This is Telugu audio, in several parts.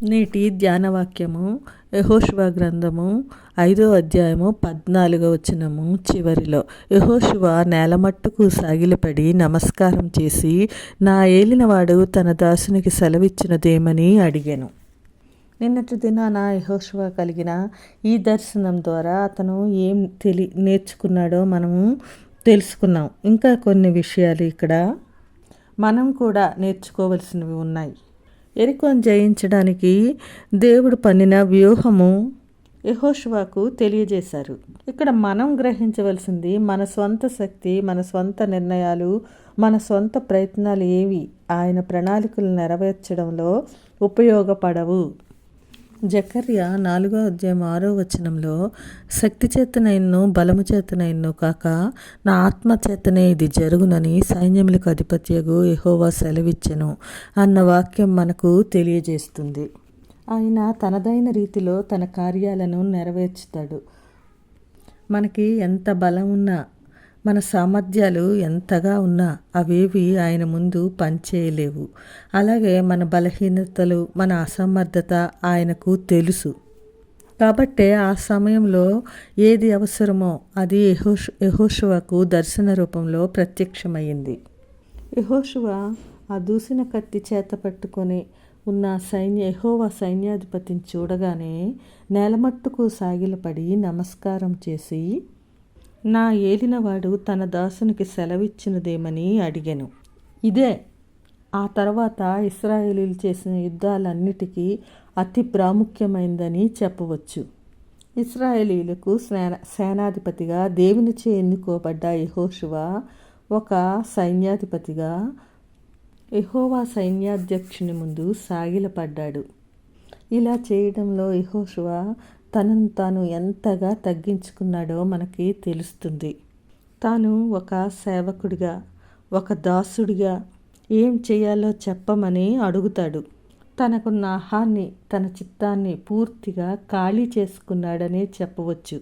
నేటి ధ్యానవాక్యము యెహోషువ గ్రంథము 5వ అధ్యాయము 14వ వచనము చివరిలో. యెహోషువ నేలమట్టుకు సాగిలపడి నమస్కారం చేసి, నా ఏలినవాడు తన దాసునికి సెలవిచ్చినదేమని అడిగాను. నిన్నటి దినాన యెహోషువ కలిగిన ఈ దర్శనం ద్వారా అతను ఏం నేర్చుకున్నాడో మనము తెలుసుకున్నాం. ఇంకా కొన్ని విషయాలు ఇక్కడ మనం కూడా నేర్చుకోవలసినవి ఉన్నాయి. యెరికోను జయించడానికి దేవుడు పన్నిన వ్యూహము యెహోషువకు తెలియజేశారు. ఇక్కడ మనం గ్రహించవలసింది, మన స్వంత శక్తి, మన స్వంత నిర్ణయాలు, మన స్వంత ప్రయత్నాలు ఏవి ఆయన ప్రణాళికలు నెరవేర్చడంలో ఉపయోగపడవు. జకర్యా 4వ అధ్యాయం 6వ వచనంలో, శక్తి చేతనైనను బలము చేతనైనను కాక నా ఆత్మ చేతనే ఇది జరుగునని సైన్యములకు అధిపత్యగు యెహోవా సెలవిచ్చెను అన్న వాక్యం మనకు తెలియజేస్తుంది. ఆయన తనదైన రీతిలో తన కార్యాలను నెరవేర్చుతాడు. మనకి ఎంత బలం ఉన్నా, మన సామర్థ్యాలు ఎంతగా ఉన్నా అవేవి ఆయన ముందు పనిచేయలేవు. అలాగే మన బలహీనతలు, మన అసమర్థత ఆయనకు తెలుసు. కాబట్టే ఆ సమయంలో ఏది అవసరమో అది యెహోషువకు దర్శన రూపంలో ప్రత్యక్షమయ్యింది. యెహోషువ ఆ దూసిన కత్తి చేత పట్టుకొని ఉన్న యెహోవా సైన్యాధిపతిని చూడగానే నేలమట్టుకు సాగిలపడి నమస్కారం చేసి, నా ఏలినవాడు తన దాసునికి సెలవిచ్చినదేమని అడిగాను. ఇదే ఆ తర్వాత ఇశ్రాయేలీయులు చేసిన యుద్ధాలన్నిటికీ అతి ప్రాముఖ్యమైందని చెప్పవచ్చు. ఇశ్రాయేలీయులకు సేనాధిపతిగా దేవునిచే ఎన్నుకోబడ్డ యెహోషువ ఒక సైన్యాధిపతిగా యెహోవా సైన్యాధ్యక్షుని ముందు సాగిలపడ్డాడు. ఇలా చేయడంలో యెహోషువ తనను తాను ఎంతగా తగ్గించుకున్నాడో మనకి తెలుస్తుంది. తాను ఒక సేవకుడిగా, ఒక దాసుడిగా ఏం చేయాలో చెప్పమని అడుగుతాడు. తనకున్న ఆహాన్ని, తన చిత్తాన్ని పూర్తిగా ఖాళీ చేసుకున్నాడనే చెప్పవచ్చు.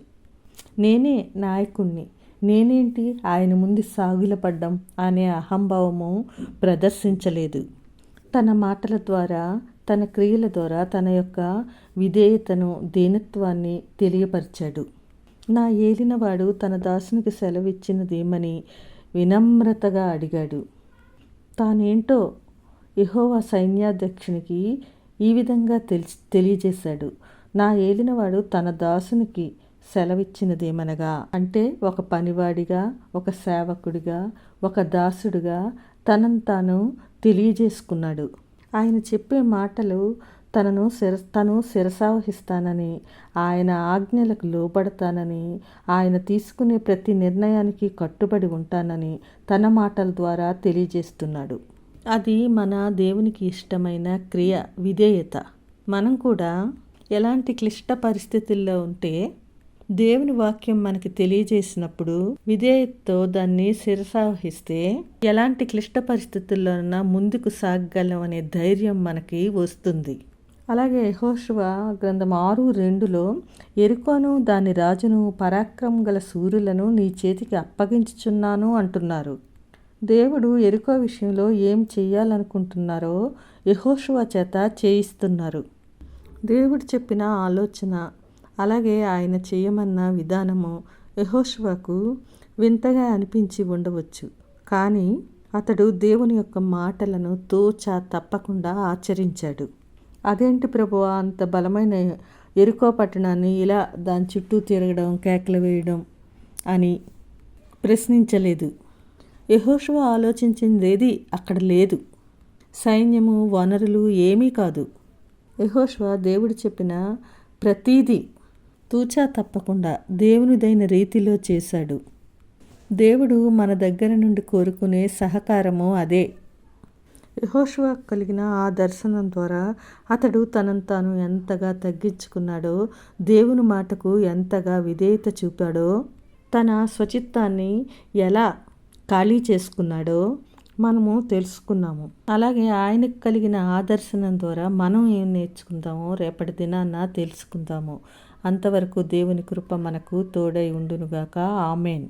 నేనే నాయకుణ్ణి, నేనేంటి ఆయన ముందు సాగిలపడ్డం అనే అహంభావము ప్రదర్శించలేదు. తన మాటల ద్వారా, తన క్రియల ద్వారా తన యొక్క విధేయతను, దీనత్వాన్ని తెలియపరిచాడు. నా ఏలినవాడు తన దాసునికి సెలవిచ్చినదేమని వినమ్రతగా అడిగాడు. తానేంటో యెహోవా సైన్యాధ్యక్షునికి ఈ విధంగా తెలియజేశాడు. నా ఏలినవాడు తన దాసునికి సెలవిచ్చినదేమనగా అంటే, ఒక పనివాడిగా, ఒక సేవకుడిగా, ఒక దాసుడిగా తనను తాను తెలియజేసుకున్నాడు. ఆయన చెప్పే మాటలు తను శిరసావహిస్తానని, ఆయన ఆజ్ఞలకు లోబడతానని, ఆయన తీసుకునే ప్రతి నిర్ణయానికి కట్టుబడి ఉంటానని తన మాటల ద్వారా తెలియజేస్తున్నాడు. అది మన దేవునికి ఇష్టమైన క్రియ, విధేయత. మనం కూడా ఎలాంటి క్లిష్ట పరిస్థితుల్లో ఉంటే దేవుని వాక్యం మనకి తెలియజేసినప్పుడు విధేయతతో దాన్ని శిరసావహిస్తే ఎలాంటి క్లిష్ట పరిస్థితుల్లోనైనా ముందుకు సాగగలం అనే ధైర్యం మనకి వస్తుంది. అలాగే యెహోషువ గ్రంథం 6:2లో, యెరికోను దాని రాజును పరాక్రమం గల శూరులను నీ చేతికి అప్పగించుచున్నాను అంటున్నారు. దేవుడు యెరికో విషయంలో ఏం చేయాలనుకుంటున్నారో యెహోషువ చేత చేయిస్తున్నారు. దేవుడు చెప్పిన ఆలోచన, అలాగే ఆయన చేయమన్న విధానము యెహోషువకు వింతగా అనిపించి ఉండవచ్చు. కానీ అతడు దేవుని యొక్క మాటలను తూచా తప్పకుండా ఆచరించాడు. అదేంటి ప్రభువా, అంత బలమైన యెరికో పట్టణాన్ని ఇలా దాని చుట్టూ తిరగడం, కేకలు వేయడం అని ప్రశ్నించలేదు. యెహోషువ ఆలోచించిందేది అక్కడ లేదు. సైన్యము, వనరులు ఏమీ కాదు. యెహోషువ దేవుడు చెప్పిన ప్రతీదీ తూచా తప్పకుండా దేవునిదైన రీతిలో చేశాడు. దేవుడు మన దగ్గర నుండి కోరుకునే సహకారము అదే. యెహోషువ కలిగిన ఆ దర్శనం ద్వారా అతడు తనను తాను ఎంతగా తగ్గించుకున్నాడో, దేవుని మాటకు ఎంతగా విధేయత చూపాడో, తన స్వచిత్తాన్ని ఎలా ఖాళీ చేసుకున్నాడో మనము తెలుసుకున్నాము. అలాగే ఆయనకు కలిగిన ఆ దర్శనం ద్వారా మనం ఏం నేర్చుకుందామో రేపటి దినాన తెలుసుకుందాము. అంతవరకు దేవుని కృప మనకు తోడై ఉండునుగాక. ఆమేన్.